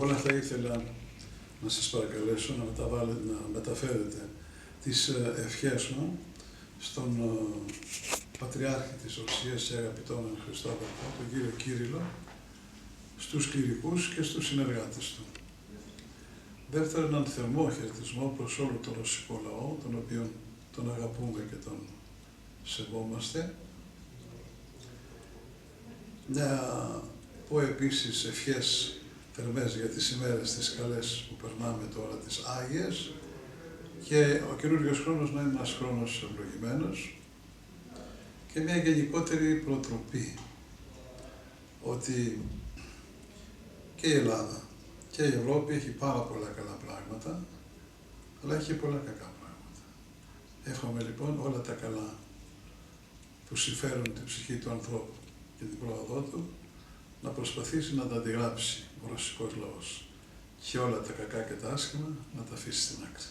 όλα αυτά ήθελα να σας παρακαλέσω να μεταφέρετε τις ευχές μου στον Πατριάρχη της Ορσίας και αγαπητό Χριστόδουλο, τον κύριο Κύριλλο, στους κληρικούς και στους συνεργάτες του. Δεύτερον, έναν θερμό χαιρετισμό προς όλο τον ρωσικό λαό, τον οποίο τον αγαπούμε και τον σεβόμαστε. Να πω επίσης ευχές θερμές για τις ημέρες τις καλές που περνάμε τώρα, τις Άγιες, και ο καινούργιος χρόνος να είναι ένας χρόνος ευλογημένος και μια γενικότερη προτροπή ότι και η Ελλάδα και η Ευρώπη έχει πάρα πολλά καλά πράγματα, αλλά έχει και πολλά κακά πράγματα. Εύχομαι λοιπόν όλα τα καλά που συμφέρουν την ψυχή του ανθρώπου και την πρόοδό του να προσπαθήσει να τα αντιγράψει ο ρωσικός λαός και όλα τα κακά και τα άσχημα να τα αφήσει στην άκρη.